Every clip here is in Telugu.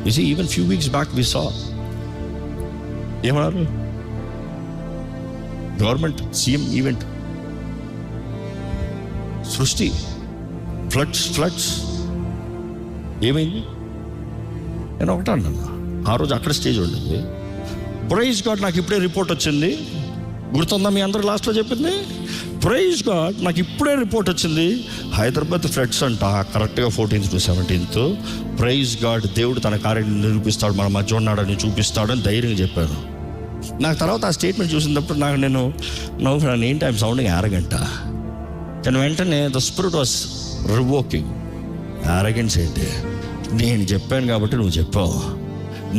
You see, even few weeks back we saw, ఏమన్నారు, గవర్నమెంట్ సీఎం ఈవెంట్, సృష్టి, ఫ్లడ్స్ ఏమైంది? నేను ఒకటే అన్నాను ఆ రోజు, అక్కడ స్టేజ్ ఉండేది. ప్రైజ్ గాడ్, నాకు ఇప్పుడే రిపోర్ట్ వచ్చింది. గుర్తుందా మీ అందరూ లాస్ట్లో చెప్పింది? ప్రైజ్ గాడ్, నాకు ఇప్పుడే రిపోర్ట్ వచ్చింది, హైదరాబాద్ ఫ్లడ్స్ అంట కరెక్ట్గా 14th to 17th. Praise God, దేవుడు తన కార్యాన్ని నిరూపిస్తాడు, మన మధ్య ఉన్నాడని చూపిస్తాడని ధైర్యంగా చెప్పాను. నాకు తర్వాత ఆ స్టేట్మెంట్ చూసినప్పుడు నేను ఏంటి ఐఎమ్ సౌండింగ్ యారగెంట. కానీ వెంటనే the spirit was revoking. Arrogance ఏంటి? నేను చెప్పాను కాబట్టి నువ్వు చెప్పావు,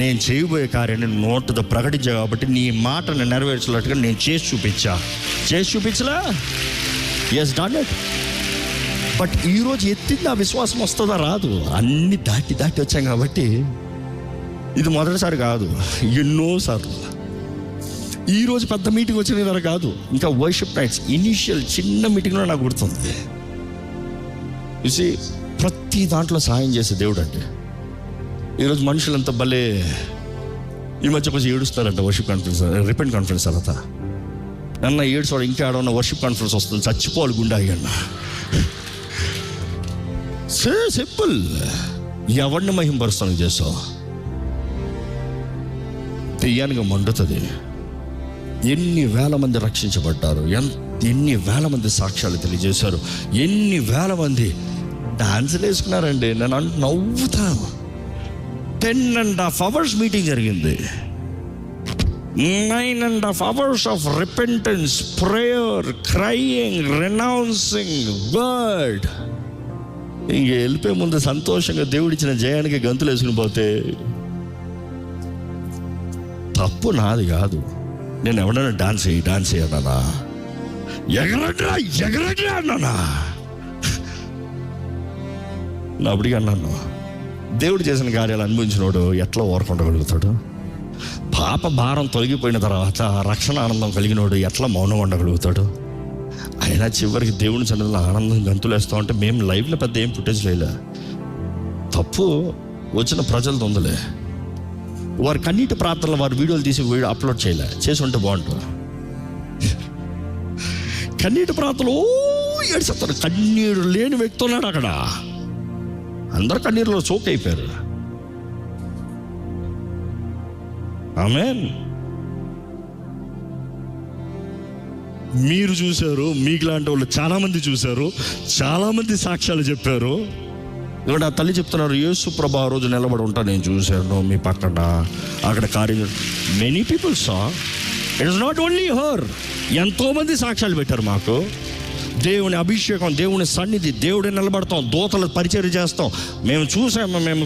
నేను చేయబోయే కార్యాన్ని నోటుతో ప్రకటించా కాబట్టి నీ మాటను నెరవేర్చినట్టుగా నేను చేసి చూపించలా? Yes, done it. బట్ ఈరోజు ఎత్తింది ఆ విశ్వాసం వస్తుందా? రాదు. అన్ని దాటి వచ్చాం కాబట్టి ఇది మొదటిసారి కాదు, ఎన్నోసార్లు. ఈరోజు పెద్ద మీటింగ్ వచ్చిన ద్వారా కాదు, ఇంకా వర్షిప్ నైట్స్ ఇనిషియల్ చిన్న మీటింగ్లో నాకు గుర్తుంది. చూసి ప్రతి దాంట్లో సహాయం చేసే దేవుడు అంటే. ఈరోజు మనుషులంతా భలే ఈ మధ్య కొంచెం ఏడుస్తారంట వర్షిప్ కాన్ఫరెన్స్, రిపెంట్ కాన్ఫరెన్స్ తర్వాత. నన్న ఏడుస్తాడు, ఇంకా ఆడన్న వర్షిప్ కాన్ఫరెన్స్ వస్తుంది, చచ్చిపోవాలి గుండె అయ్యన్న. సింపుల్, ఎవరిని మహింపరుస్తాను చేస్తావు? దెయ్యానికి మండుతుంది. ఎన్ని వేల మంది రక్షించబడ్డారు, ఎన్ని వేల మంది సాక్ష్యాలు తెలియజేశారు, ఎన్ని వేల మంది డాన్సులు వేసుకున్నారండి. నేను నవ్వుతాను. 10.5 hours మీటింగ్ జరిగింది. 9.5 hours of repentance, prayer, crying, renouncing word. ఇంక వెళ్ళిపోయే ముందు సంతోషంగా దేవుడిచ్చిన జయానికి గంతులు వేసుకుని పోతే తప్పు నాది కాదు. నేను ఎవడన్నా డాన్స్ చేయన్నానా? ఎగరడ్రా అన్నానా? నా అప్పటికి అన్నాను, దేవుడు చేసిన కార్యాలు అనుభవించినోడు ఎట్లా ఓర్కొండగలుగుతాడు? పాప భారం తొలగిపోయిన తర్వాత రక్షణ ఆనందం కలిగినోడు ఎట్లా మౌనం ఉండగలుగుతాడు? అయినా చివరికి దేవుని సన్నిధిలో ఆనందం గంతులు వేస్తూ ఉంటే మేము లైవ్లో పెద్ద ఏం ఫుటేజ్ లేలే. తప్పు వచ్చిన ప్రజలతో ఉందిలే. వారి కన్నీటి ప్రార్థనలు వారి వీడియోలు తీసి అప్లోడ్ చేసి ఉంటే బాగుంటుంది. కన్నీటి ప్రార్థనలు ఏడుస్తారు. కన్నీరు లేని వ్యక్తి ఉన్నాడు అక్కడ. అందరు కన్నీరులో చోక్ అయిపోయారు. ఆమేన్. మీరు చూశారు, మీకు లాంటి వాళ్ళు చాలామంది చూశారు, చాలామంది సాక్ష్యాలు చెప్పారు. ఇక్కడ ఆ తల్లి చెప్తున్నారు, యేసు ప్రభు ఆ రోజు నిలబడి ఉంటా నేను చూశాను మీ పక్కన, అక్కడ కార్యం. Many people saw. It is not only her. ఎంతోమంది సాక్ష్యాలు పెట్టారు మాకు. దేవుని అభిషేకం, దేవుని సన్నిధి, దేవుడే నిలబడతాం, దూతలు పరిచర్య చేస్తాం, మేము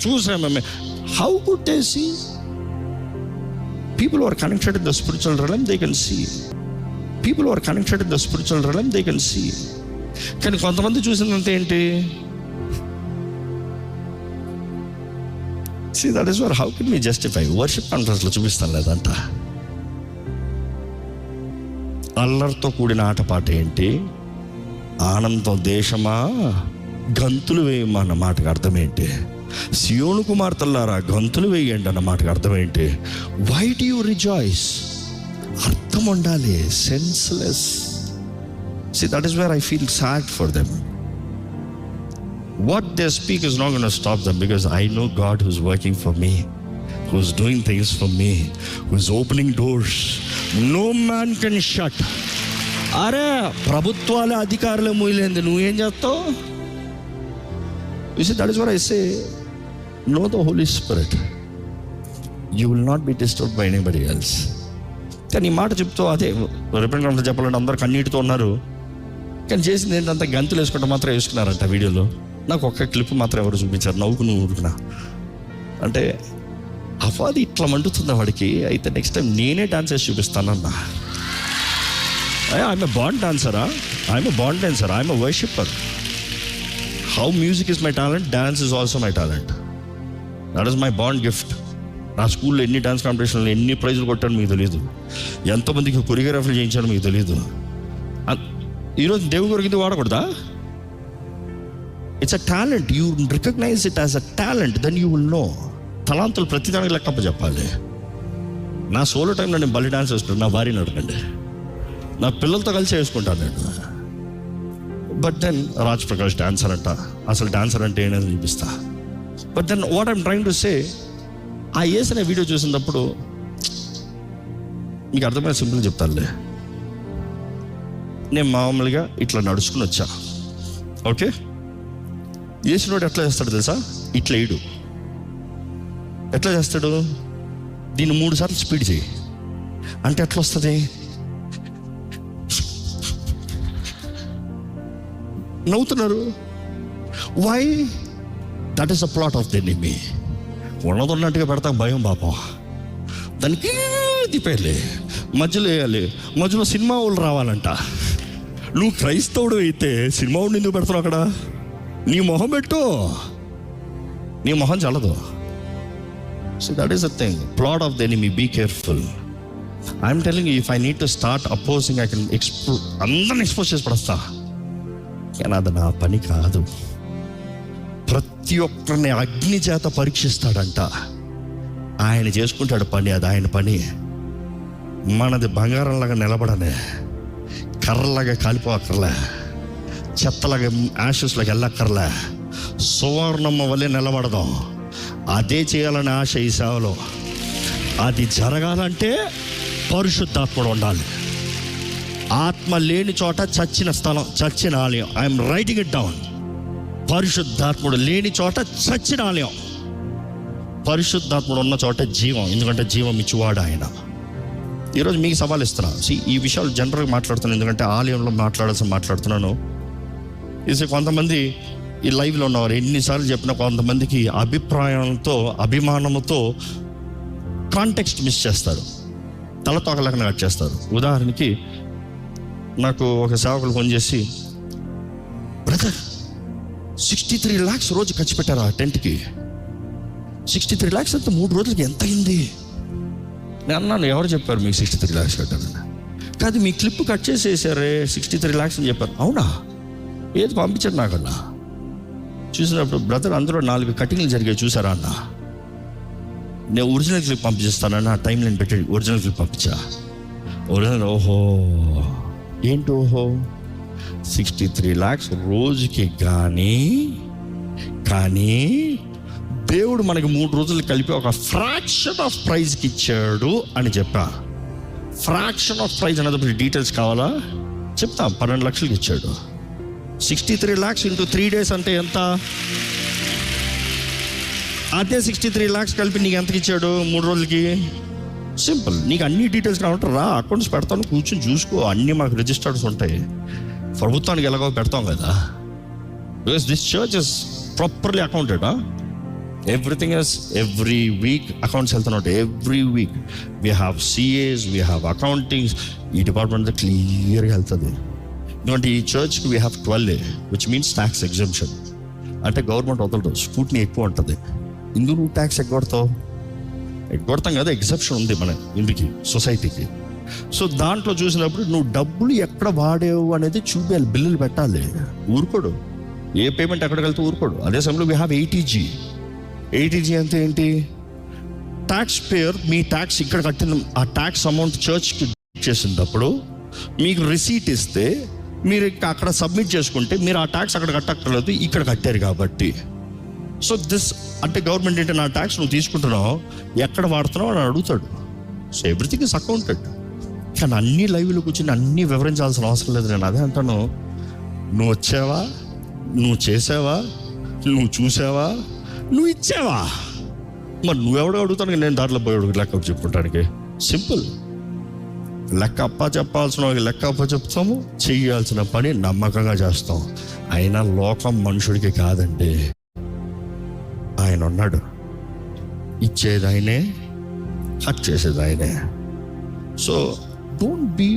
చూసాము. How could they see? People are connected in the spiritual realm, they can see. People are connected in the spiritual realm, they can see. కానీ కొంతమంది చూసినంత ఏంటి? See, that is where how can we justify? Worship కాన్ఫరెన్స్లో చూపిస్తాను లేదంట. అల్లరితో కూడిన ఆటపాట ఏంటి? ఆనందం దేశమా గంతులు వేయమా అన్న మాటకు అర్థం ఏంటి? సియోను కుమార్తెలారా గంతులు వేయండి అన్న మాటకు అర్థం ఏంటి? Why do you rejoice? అర్థం ఉండాలి. Senseless. See, that is where I feel sad for them. What they speak is not going to stop them, because I know God who's working for me, who's doing things for me, who's opening doors no man can shut. అరే ప్రభుత్వాల అధికారులు మూయలేంది నువ్వేం చేస్తావు? You see, that is what I say. Know the Holy Spirit. You will not be disturbed by anybody else. కానీ ఈ మాట చెప్తూ అదే రిపెంటెన్స్ చెప్పాలంటే అందరు కన్నీటితో ఉన్నారు. కానీ చేసింది ఏంటంటే గంతులు వేసుకుంటూ మాత్రం వేసుకున్నారంట వీడియోలో. నాకు ఒక్క క్లిప్ మాత్రం ఎవరు చూపించారు, నవ్వుకుని ఊరుకున్నా. అంటే అఫాది ఇట్లా మండుతుందా వాడికి, అయితే నెక్స్ట్ టైం నేనే డాన్స్ వేసి చూపిస్తానన్నా. I'm a bond డాన్సరా, I'm a bond dancer, I'm a వర్షిప్పర్. How music is my talent, dance is also my talent. That is my bond gift. నా స్కూల్లో ఎన్ని డాన్స్ కాంపిటీషన్లో ఎన్ని ప్రైజులు కొట్టాను మీకు తెలియదు, ఎంతోమందికి కొరియోగ్రఫీలు చేయించాను మీకు తెలియదు. ఈరోజు దేవుడి కొరకు ఇది వాడకూడదా? It's a talent. You recognise it as a talent, then you will know. తలాంతులు ప్రతిదానికి లెక్కప్ప చెప్పాలి. నా సోలో టైంలో నేను బలి డాన్స్ వేసుకుంటాను, నా భార్యని అడగండి. నా పిల్లలతో కలిసి వేసుకుంటాను నేను. But then Raj Prakash dancer అంట, అసలు డాన్సర్ అంటే ఏంటని చూపిస్తా. But then what I'm trying to say, ఆ వేసిన వీడియో చూసినప్పుడు మీకు అర్థమైన సింపుల్ చెప్తానులే. నేను మామూలుగా ఇట్లా నడుచుకుని వచ్చా, ఓకే. వేసినోడు ఎట్లా చేస్తాడు తెలుసా? ఇట్లా వేయడు. ఎట్లా చేస్తాడు? దీన్ని 3 సార్లు స్పీడ్ చేయి అంటే ఎట్లా వస్తుంది? నవ్వుతున్నారు. Why? That is a plot of the enemy. ఉన్నదన్నట్టుగా పెడతా భయం పాపం. దానికి తిప్పేయాలి, మధ్యలో వేయాలి, మధ్యలో సినిమా వాళ్ళు రావాలంట. నువ్వు క్రైస్తవుడు అయితే సినిమా వాడిని ఎందుకు పెడతావు అక్కడ? నీ మొహం పెట్టు, నీ మొహం చల్లదు. So that is the thing, plot of the enemy. Be careful. I'm telling you, if I need to start opposing, I can అందరిని ఎక్స్పోజ్ చేసి పడేస్తా. కానీ అది నా పని కాదు. ప్రతి ఒక్కరిని అగ్ని చేత పరీక్షిస్తాడంట. ఆయన చేసుకుంటాడు పని, అది ఆయన పని. మనది బంగారంలాగా నిలబడనే, కర్రలాగా కాలిపోక్కర్లే, చెత్తలాగా యాషెస్లోకి వెళ్ళక్కర్లే, సువర్ణమ్మ వల్లే నిలబడదాం. అదే చేయాలని ఆశ ఈ సేవలో. అది జరగాలంటే పరిశుద్ధాత్ముడు ఉండాలి. ఆత్మ లేని చోట చచ్చిన స్థలం, చచ్చిన ఆలయం. I'm writing it down. పరిశుద్ధాత్ముడు లేని చోట చచ్చిన ఆలయం. పరిశుద్ధాత్ముడు ఉన్న చోట జీవం, ఎందుకంటే జీవం ఇచ్చువాడు ఆయన. ఈరోజు మీకు సవాల్ ఇస్తున్నా. ఈ విషయాలు జనరల్గా మాట్లాడుతున్నాను, ఎందుకంటే ఆలయంలో మాట్లాడుతున్నాను. ఇది కొంతమంది ఈ లైవ్లో ఉన్నవారు ఎన్నిసార్లు చెప్పినా కొంతమందికి అభిప్రాయంతో, అభిమానంతో కాంటెక్స్ట్ మిస్ చేస్తారు, తలతోకలేకుండా కట్ చేస్తారు. ఉదాహరణకి నాకు ఒక సేవకులు ఫోన్ చేసి, బ్రదర్ 63 lakhs రోజు ఖర్చు పెట్టారు ఆ టెంట్కి. 63 lakhs అంటే 3 రోజులకి ఎంత అయింది? నేను అన్నాను, ఎవరు చెప్పారు మీకు 63 lakhs కట్టారని? కాదు, మీ క్లిప్ కట్ చేసేసారే 63 lakhs అని చెప్పారు. అవునా? ఏది పంపించారు నాకన్నా. చూసినప్పుడు బ్రదర్ అందులో 4 కటింగ్లు జరిగాయి చూసారా అన్న. నేను ఒరిజినల్ క్లిప్ పంపించేస్తానని ఆ టైం నేను పెట్టి ఒరిజినల్ క్లిప్ పంపించా. ఒరిజినల్. ఓహో ఏంటి? ఓహో 63 lakhs రోజుకి. కానీ దేవుడు మనకి 3 రోజులు కలిపి ఒక ఫ్రాక్షన్ ఆఫ్ ప్రైజ్కి ఇచ్చాడు అని చెప్పా. ఫ్రాక్షన్ ఆఫ్ ప్రైజ్ అనేది డీటెయిల్స్ కావాలా చెప్తా. 12 లక్షలకి ఇచ్చాడు. 63 lakhs into 3 days అంటే ఎంత? అదే 63 lakhs కలిపి నీకు ఎంతకి ఇచ్చాడు 3 రోజులకి? సింపుల్. నీకు అన్ని డీటెయిల్స్ కావాలంటే రా, అకౌంట్స్ పెడతాను, కూర్చొని చూసుకో. అన్నీ మాకు రిజిస్టర్డ్స్ ఉంటాయి. ప్రభుత్వానికి ఎలాగో పెడతాం కదా. Because this church is properly accounted. Everything is every week accounts వెళ్తున్నాయి. Every week we have CAs, we have accountings. ఈ డిపార్ట్మెంట్ క్లియర్గా వెళ్తుంది. ఎందుకంటే ఈ చర్చ్కి we have 12A, which means tax exemption. అంటే గవర్నమెంట్ వదలదు, స్కూట్ని ఎక్కువ ఉంటుంది. ఇందుకు నువ్వు ట్యాక్స్ ఎగ్గొడతాం కదా, ఎగ్జెప్షన్ ఉంది మన ఇందుకి, సొసైటీకి. సో దాంట్లో చూసినప్పుడు నువ్వు డబ్బులు ఎక్కడ వాడేవు అనేది చూపించాలి, బిల్లులు పెట్టాలి. ఊరుకోడు, ఏ పేమెంట్ ఎక్కడికి వెళ్తే ఊరుకోడు. అదే సమయంలో వీ హ్యావ్ 80G అంటే ఏంటి? ట్యాక్స్ పేయర్ మీ ట్యాక్స్ ఇక్కడ కట్టిన ఆ ట్యాక్స్ అమౌంట్ చర్చ్కి చేసినప్పుడు మీకు రిసీట్ ఇస్తే మీరు అక్కడ సబ్మిట్ చేసుకుంటే మీరు ఆ ట్యాక్స్ అక్కడ కట్టక్కర్లేదు, ఇక్కడ కట్టారు కాబట్టి. సో దిస్ అంటే గవర్నమెంట్ ఏంటి, నా ట్యాక్స్ నువ్వు తీసుకుంటున్నావు, ఎక్కడ వాడుతున్నావు అని అడుగుతాడు. So everything is accounted. కానీ అన్ని లైవ్లో కూర్చొని అన్నీ వివరించాల్సిన అవసరం లేదు. నేను అదే అంటాను, నువ్వు వచ్చావా, నువ్వు చేసావా, నువ్వు చూసావా, నువ్వు ఇచ్చావా? మరి నువ్వెవడో అడుగుతాను, నేను దాంట్లో పోయి లెక్క చెప్పుకుంటానికి. సింపుల్. లెక్క చెప్పాల్సిన లెక్క చెప్తాము, చేయాల్సిన పని నమ్మకంగా చేస్తాం. అయినా లోకం మనుషుడికి కాదండి, ఆయన ఉన్నాడు. ఇచ్చేది ఆయనే, హక్ చేసేది ఆయనే. So don't be.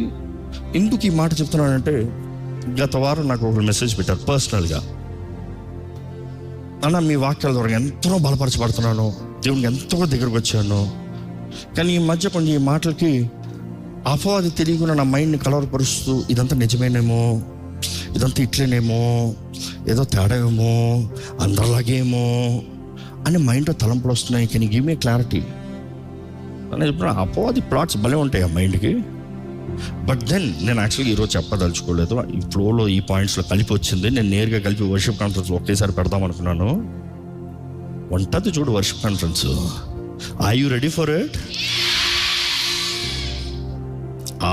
ఎందుకు ఈ మాట చెప్తున్నానంటే, గత వారం నాకు ఒక మెసేజ్ పెట్టారు పర్సనల్గా. అన్న మీ వాక్యాల ద్వారా ఎంతో బలపరచబడుతున్నాను, దేవునికి ఎంతో దగ్గరకు వచ్చాను. కానీ ఈ మధ్య కొన్ని ఈ మాటలకి అపవాది తెలియకుండా నా మైండ్ని కలవరపరుస్తూ, ఇదంతా నిజమేనేమో, ఇదంతా ఇట్లేనేమో, ఏదో తేడా ఏమో, అందరిలాగేమో అని మైండ్లో తలంపులు వస్తున్నాయి. Can you give me clarity అని చెప్పిన అపోవాది ప్లాట్స్ భలే ఉంటాయి ఆ మైండ్కి. బట్ దెన్ నేను యాక్చువల్గా ఈరోజు చెప్పదలుచుకోలేదు, ఈ ఫ్లోలో ఈ పాయింట్స్లో కలిపి వచ్చింది. నేను నేరుగా కలిపి వర్షిప్ కాన్ఫరెన్స్ ఒకేసారి పెడదాం అనుకున్నాను. ఉంటుంది చూడు worship conference. Are you ready for it?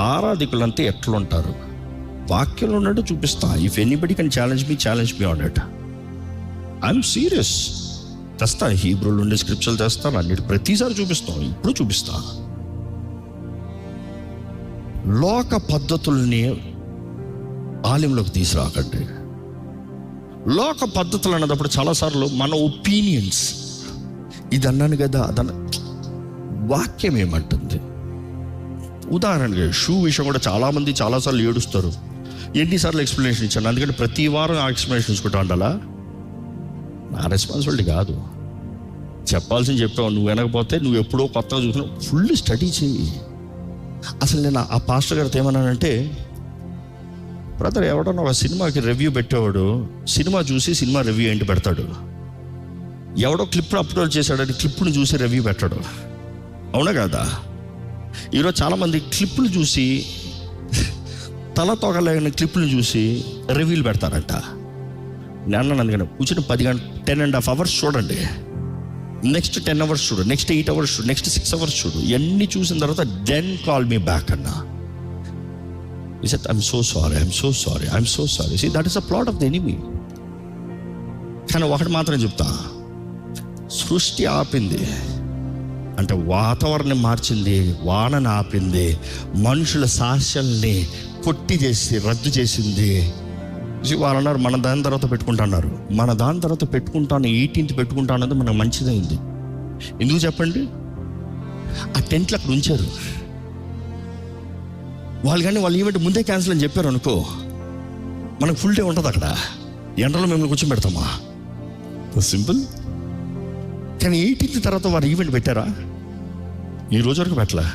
ఆరాధికులంతా ఎట్లుంటారు వాక్యంలో ఉన్నట్టు చూపిస్తా. If anybody can challenge me on it. I'm serious. తెస్తా, హీబ్రూలో ఉండే స్క్రిప్చర్లు తెస్తాను, అన్నిటి ప్రతిసారి చూపిస్తాం. ఇప్పుడు చూపిస్తా. లోక పద్ధతుల్ని ఆలయంలోకి తీసుకురాకండి. లోక పద్ధతులు అన్నప్పుడు చాలాసార్లు మన ఒపీనియన్స్, ఇది అన్నాను కదా అదన్న, వాక్యం ఏమంటుంది. ఉదాహరణగా షూ విషయం కూడా చాలామంది చాలాసార్లు ఏడుస్తారు. ఎన్నిసార్లు ఎక్స్ప్లెనేషన్ ఇచ్చాను, అందుకని ప్రతి వారం ఆ ఎక్స్ప్లెనేషన్ ఇచ్చుకుంటా ఉండాలా? నా రెస్పాన్సిబిలిటీ కాదు. చెప్పాల్సింది చెప్పావు, నువ్వు వినకపోతే నువ్వు ఎప్పుడో కొత్తగా చూసినా ఫుల్ స్టడీ చేయి. అసలు నేను ఆ పాస్టర్ గారితో ఏమన్నానంటే, బ్రదర్ ఎవడన్నా ఒక సినిమాకి రివ్యూ పెట్టేవాడు సినిమా చూసి సినిమా రివ్యూ ఏంటి పెడతాడు. ఎవడో క్లిప్ అప్లోడ్ చేశాడని క్లిప్ను చూసి రివ్యూ పెట్టాడు. అవునా కాదా? ఈరోజు చాలామంది క్లిప్లు చూసి తల తొగలేని క్లిప్లు చూసి రివ్యూలు పెడతారంట. నేను అందుకని కూర్చుని 10.5 hours చూడండి, నెక్స్ట్ 10 hours చూడు, నెక్స్ట్ 8 hours చూడు, నెక్స్ట్ 6 hours చూడు. ఇవన్నీ చూసిన తర్వాత దెన్ కాల్ మీ బ్యాక్ అన్నా. He said, I'm so sorry. See, that is a plot of the enemy. కానీ ఒకటి మాత్రం చెప్తా, సృష్టి ఆపింది అంటే వాతావరణం మార్చింది, వానను ఆపింది, మనుషుల సాహస్యాల్ని కొట్టి చేసి రద్దు చేసింది. వాళ్ళు అన్నారు మన దాని తర్వాత పెట్టుకుంటున్నారు. మన దాని తర్వాత పెట్టుకుంటాను 18th పెట్టుకుంటా అన్నది మనకు మంచిదైంది. ఎందుకు చెప్పండి? ఆ టెంట్లు అక్కడ ఉంచారు వాళ్ళు. కానీ వాళ్ళు ఈవెంట్ ముందే క్యాన్సిల్ అని చెప్పారు అనుకో, మనకు ఫుల్ డే ఉంటుంది అక్కడ. ఎండలో మేము కూర్చోబెడతామా? సింపుల్. కానీ 18th తర్వాత వారు ఈవెంట్ పెట్టారా? ఈ రోజు వరకు పెట్టలే.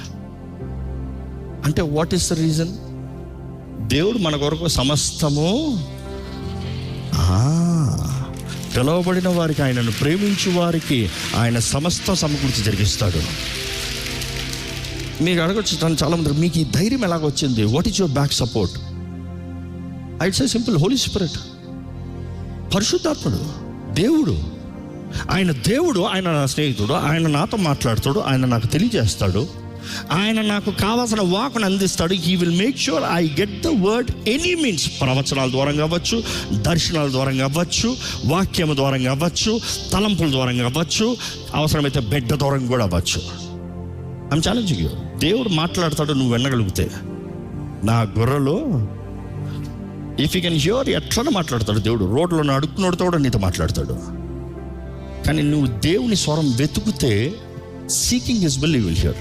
అంటే వాట్ ఈస్ ద రీజన్? దేవుడు మన కొరకు సమస్తము, పిలవబడిన వారికి, ఆయనను ప్రేమించు వారికి ఆయన సమస్తం సమకూర్చి జరిగిస్తాడు. మీకు అడగొచ్చు చాలామంది, మీకు ఈ ధైర్యం ఎలాగొచ్చింది? What is your back support? I say simple, Holy Spirit, పరిశుద్ధాత్ముడు, దేవుడు. ఆయన నా స్నేహితుడు, ఆయన నాతో మాట్లాడతాడు, ఆయన నాకు తెలియజేస్తాడు, ఆయన నాకు కావాల్సిన వాకును అందిస్తాడు. He will make sure I get the word any means. ప్రవచనాల ద్వారా కావచ్చు, దర్శనాల ద్వారా కావచ్చు, వాక్యం ద్వారా కావచ్చు, తలంపుల ద్వారా కావచ్చు, అవసరమైతే బిడ్డ ద్వారా కూడా అవ్వచ్చు. I'm challenging you. దేవుడు మాట్లాడతాడు, నువ్వు వినగలిగితే. నా గొర్రెలు ఇఫ్ యూ కెన్ హియర్, ఎట్లా మాట్లాడతాడు దేవుడు. రోడ్లో అడుక్కునోడితో కూడా నీతో మాట్లాడతాడు. కానీ నువ్వు దేవుని స్వరం వెతుకుతే, seeking his will you will here.